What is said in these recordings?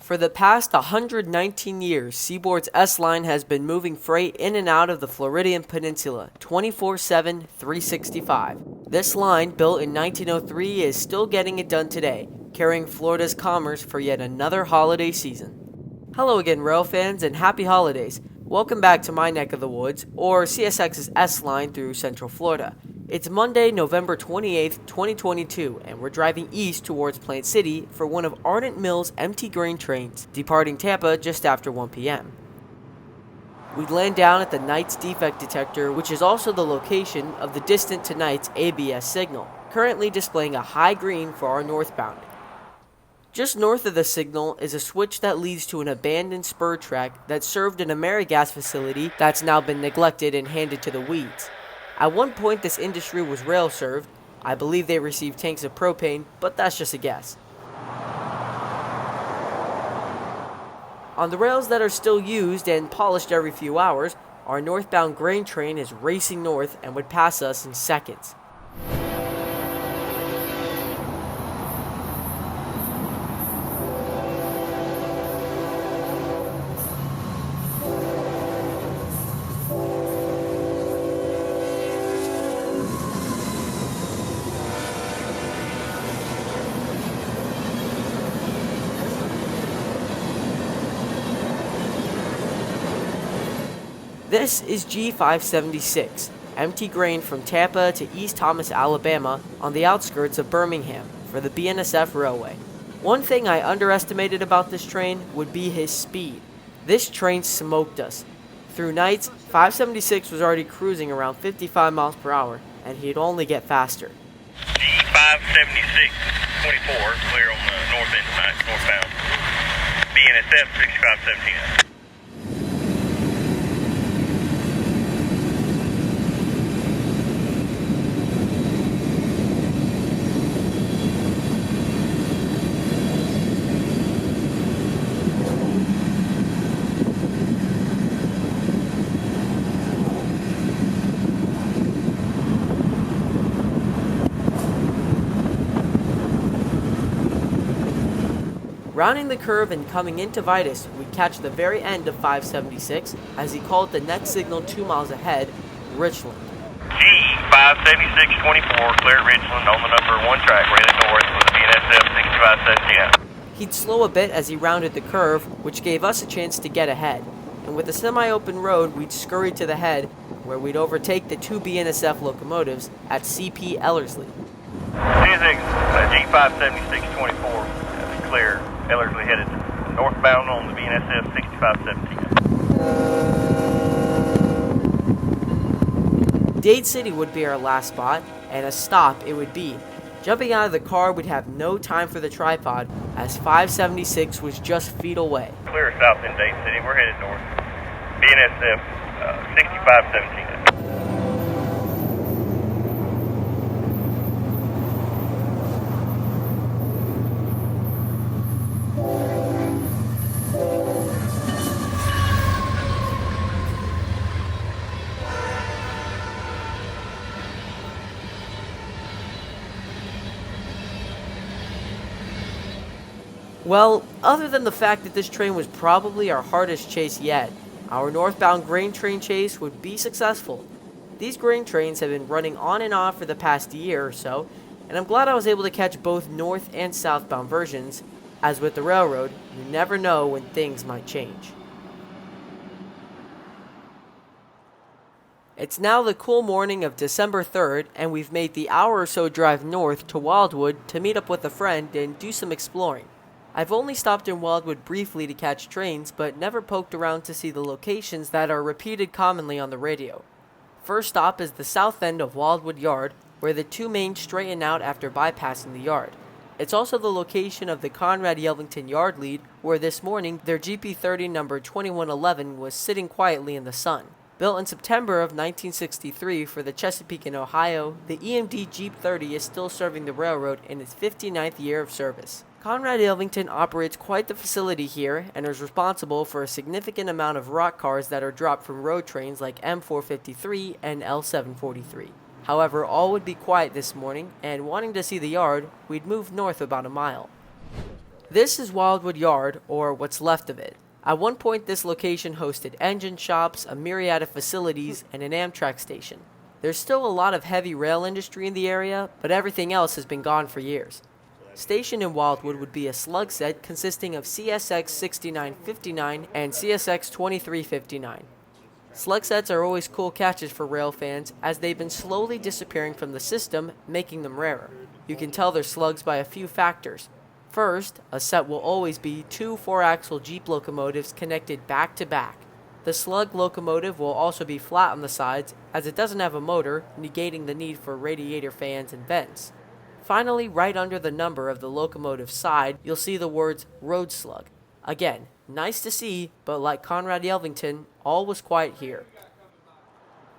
For the past 119 years, Seaboard's S-Line has been moving freight in and out of the Floridian Peninsula 24/7, 365. This line, built in 1903, is still getting it done today, carrying Florida's commerce for yet another holiday season. Hello again, rail fans, and happy holidays. Welcome back to my neck of the woods, or CSX's S-Line through Central Florida. It's Monday, November 28th, 2022, and we're driving east towards Plant City for one of Ardent Mill's empty grain trains, departing Tampa just after 1 p.m. We land down at the Knight's defect detector, which is also the location of the distant to Knight's ABS signal, currently displaying a high green for our northbound. Just north of the signal is a switch that leads to an abandoned spur track that served an AmeriGas facility that's now been neglected and handed to the weeds. At one point, this industry was rail served. I believe they received tanks of propane, but that's just a guess. On the rails that are still used and polished every few hours, our northbound grain train is racing north and would pass us in seconds. This is G576, empty grain from Tampa to East Thomas, Alabama, on the outskirts of Birmingham, for the BNSF Railway. One thing I underestimated about this train would be his speed. This train smoked us. Through nights, 576 was already cruising around 55 miles per hour, and he'd only get faster. G576, 24, clear on the north end tonight, northbound. BNSF 6517. Rounding the curve and coming into Vitus, we'd catch the very end of 576 as he called the next signal 2 miles ahead, Richland. G576, 24, clear at Richland on the number 1 track, headed north with the BNSF 6517. He'd slow a bit as he rounded the curve, which gave us a chance to get ahead. And with a semi-open road, we'd scurry to the head, where we'd overtake the 2 BNSF locomotives at CP Ellerslie. G576, 24, clear. Ellerslie headed northbound on the BNSF 6517. Dade City would be our last spot, and a stop it would be. Jumping out of the car, we'd have no time for the tripod, as 576 was just feet away. Clear south in Dade City, we're headed north. BNSF 6517. Well, other than the fact that this train was probably our hardest chase yet, our northbound grain train chase would be successful. These grain trains have been running on and off for the past year or so, and I'm glad I was able to catch both north and southbound versions. As with the railroad, you never know when things might change. It's now the cool morning of December 3rd, and we've made the hour or so drive north to Wildwood to meet up with a friend and do some exploring. I've only stopped in Wildwood briefly to catch trains, but never poked around to see the locations that are repeated commonly on the radio. First stop is the south end of Wildwood Yard, where the 2 mains straighten out after bypassing the yard. It's also the location of the Conrad Yelvington Yard lead, where this morning their GP30 number 2111 was sitting quietly in the sun. Built in September of 1963 for the Chesapeake and Ohio, the EMD Jeep 30 is still serving the railroad in its 59th year of service. Conrad Yelvington operates quite the facility here and is responsible for a significant amount of rock cars that are dropped from road trains like M453 and L743. However, all would be quiet this morning, and wanting to see the yard, we'd move north about a mile. This is Wildwood Yard, or what's left of it. At one point, this location hosted engine shops, a myriad of facilities, and an Amtrak station. There's still a lot of heavy rail industry in the area, but everything else has been gone for years. Stationed in Wildwood would be a slug set consisting of CSX 6959 and CSX 2359. Slug sets are always cool catches for rail fans, as they've been slowly disappearing from the system, making them rarer. You can tell they're slugs by a few factors. First, a set will always be two 4-axle Jeep locomotives connected back to back. The slug locomotive will also be flat on the sides, as it doesn't have a motor, negating the need for radiator fans and vents. Finally, right under the number of the locomotive side, you'll see the words Road Slug. Again, nice to see, but like Conrad Yelvington, all was quiet here.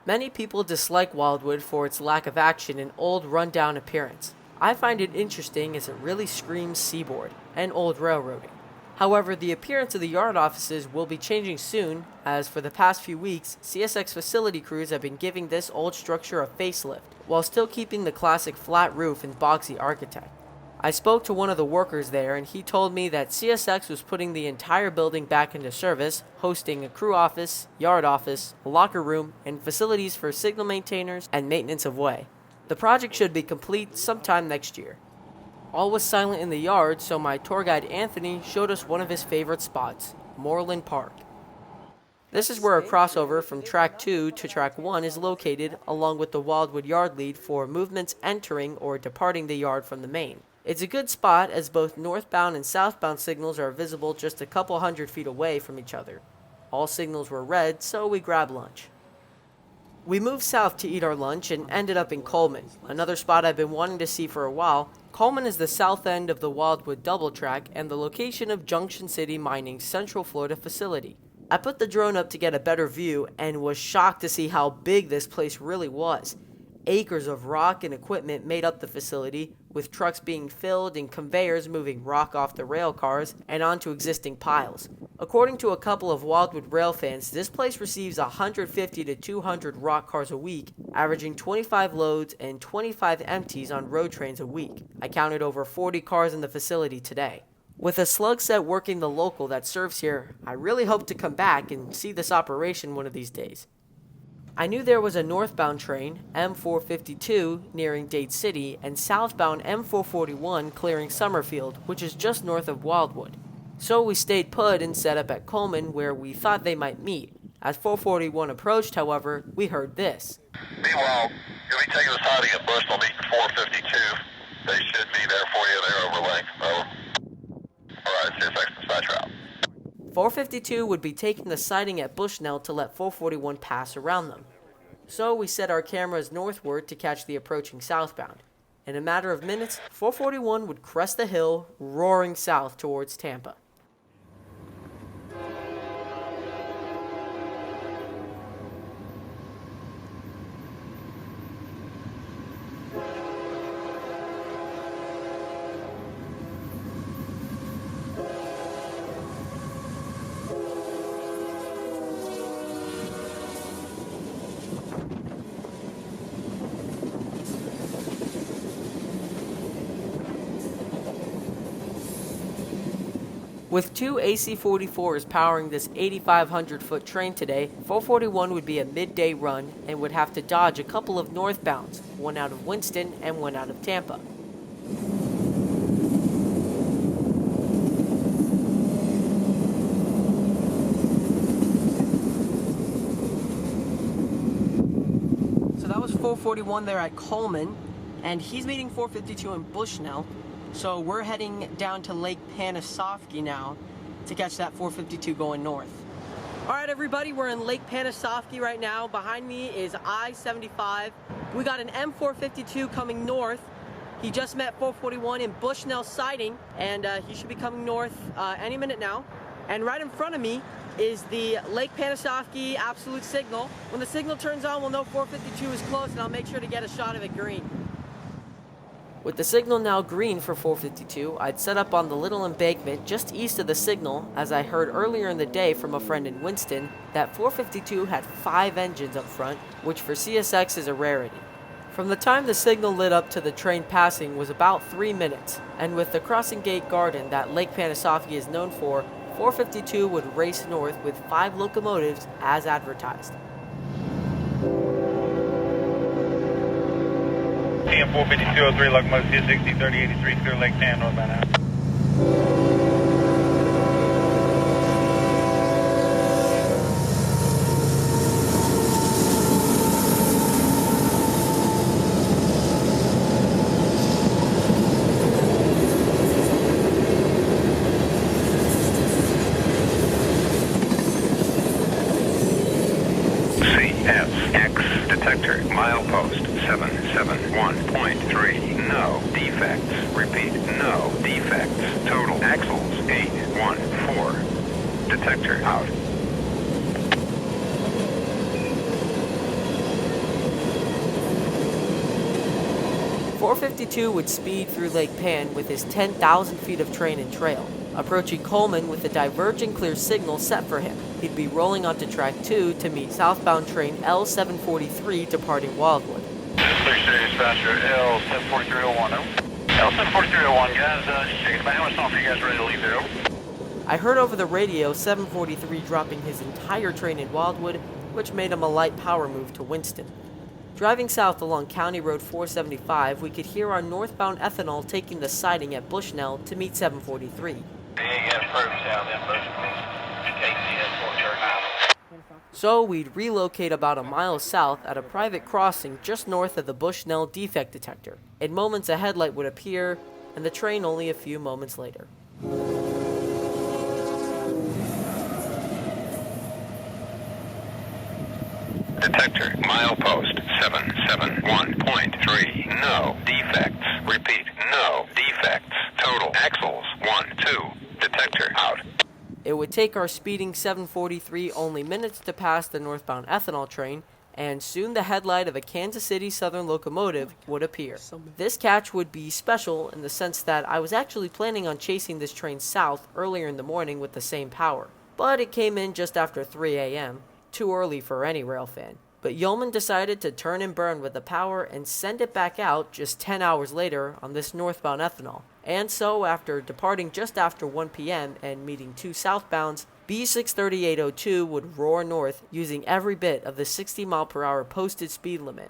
Many people dislike Wildwood for its lack of action and old rundown appearance. I find it interesting as it really screams seaboard and old railroading. However, the appearance of the yard offices will be changing soon, as for the past few weeks, CSX facility crews have been giving this old structure a facelift, while still keeping the classic flat roof and boxy architect. I spoke to one of the workers there, and he told me that CSX was putting the entire building back into service, hosting a crew office, yard office, a locker room, and facilities for signal maintainers and maintenance of way. The project should be complete sometime next year. All was silent in the yard, so my tour guide Anthony showed us one of his favorite spots, Moreland Park. This is where a crossover from Track 2 to Track 1 is located, along with the Wildwood Yard lead for movements entering or departing the yard from the main. It's a good spot as both northbound and southbound signals are visible just a couple hundred feet away from each other. All signals were red, so we grabbed lunch. We moved south to eat our lunch and ended up in Coleman, another spot I've been wanting to see for a while. Coleman is the south end of the Wildwood double track and the location of Junction City Mining's Central Florida facility. I put the drone up to get a better view and was shocked to see how big this place really was. Acres of rock and equipment made up the facility, with trucks being filled and conveyors moving rock off the rail cars and onto existing piles. According to a couple of Wildwood rail fans, this place receives 150 to 200 rock cars a week, averaging 25 loads and 25 empties on road trains a week. I counted over 40 cars in the facility today. With a slug set working the local that serves here, I really hope to come back and see this operation one of these days. I knew there was a northbound train, M452, nearing Dade City, and southbound M441 clearing Summerfield, which is just north of Wildwood. So we stayed put and set up at Coleman, where we thought they might meet. As 441 approached, however, we heard this. Meanwhile, you'll be taking the siding at Bushnell meeting 452. They should be there for you. They're overlaying. Alright, CSX side route. 452 would be taking the siding at Bushnell to let 441 pass around them. So we set our cameras northward to catch the approaching southbound. In a matter of minutes, 441 would crest the hill, roaring south towards Tampa. With two AC-44s powering this 8,500-foot train today, 441 would be a midday run and would have to dodge a couple of northbounds, one out of Winston and one out of Tampa. So that was 441 there at Coleman, and he's meeting 452 in Bushnell. So we're heading down to Lake Panisofsky now to catch that 452 going north. All right, everybody, we're in Lake Panisofsky right now. Behind me is I-75. We got an M452 coming north. He just met 441 in Bushnell siding, and he should be coming north any minute now. And right in front of me is the Lake Panisofsky absolute signal. When the signal turns on, we'll know 452 is close, and I'll make sure to get a shot of it green. With the signal now green for 452, I'd set up on the little embankment just east of the signal, as I heard earlier in the day from a friend in Winston that 452 had 5 engines up front, which for CSX is a rarity. From the time the signal lit up to the train passing was about 3 minutes, and with the crossing gate garden that Lake Panasoffkee is known for, 452 would race north with 5 locomotives as advertised. TM 45203, locomotive 260, 3083, clear Lake Pan, northbound out. CSX detector, milepost 771.3, no defects. Repeat, no defects. Total axles 814. Detector out. .452 would speed through Lake Pan with his 10,000 feet of train and trail, approaching Coleman with a diverging clear signal set for him. He'd be rolling onto track 2 to meet southbound train L743 departing Wildwood. 3 series faster, L74301. L74301, guys, just checking about how much longer you guys ready to leave there? I heard over the radio 743 dropping his entire train in Wildwood, which made him a light power move to Winston. Driving south along County Road 475, we could hear our northbound Ethanol taking the siding at Bushnell to meet 743. So we'd relocate about a mile south at a private crossing just north of the Bushnell defect detector. In moments a headlight would appear, and the train only a few moments later. Detector, milepost 771.3, no defects. Repeat, no defects. Total axles 12. Detector out. It would take our speeding 743 only minutes to pass the northbound Ethanol train, and soon the headlight of a Kansas City Southern locomotive would appear. This catch would be special in the sense that I was actually planning on chasing this train south earlier in the morning with the same power, but it came in just after 3 a.m., too early for any rail fan. But Yeoman decided to turn and burn with the power and send it back out just 10 hours later on this northbound Ethanol. And so, after departing just after 1 p.m. and meeting 2 southbounds, B63802 would roar north using every bit of the 60 mph posted speed limit.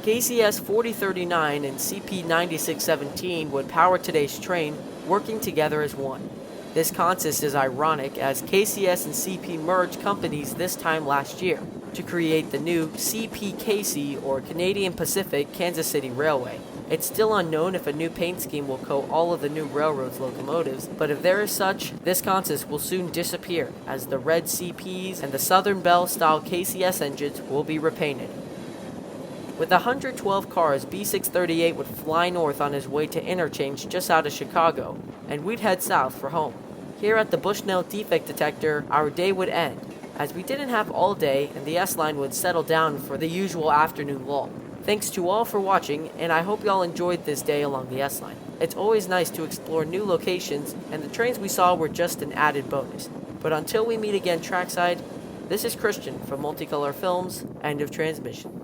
KCS 4039 and CP 9617 would power today's train, working together as one. This consist is ironic as KCS and CP merged companies this time last year to create the new CPKC, or Canadian Pacific Kansas City Railway. It's still unknown if a new paint scheme will coat all of the new railroad's locomotives, but if there is such, this consist will soon disappear as the red CPs and the Southern Bell style KCS engines will be repainted. With 112 cars, B638 would fly north on his way to interchange just out of Chicago, and we'd head south for home. Here at the Bushnell defect detector, our day would end, as we didn't have all day and the S-line would settle down for the usual afternoon lull. Thanks to all for watching, and I hope y'all enjoyed this day along the S-line. It's always nice to explore new locations, and the trains we saw were just an added bonus. But until we meet again trackside, this is Christian from Multicolor Films, end of transmission.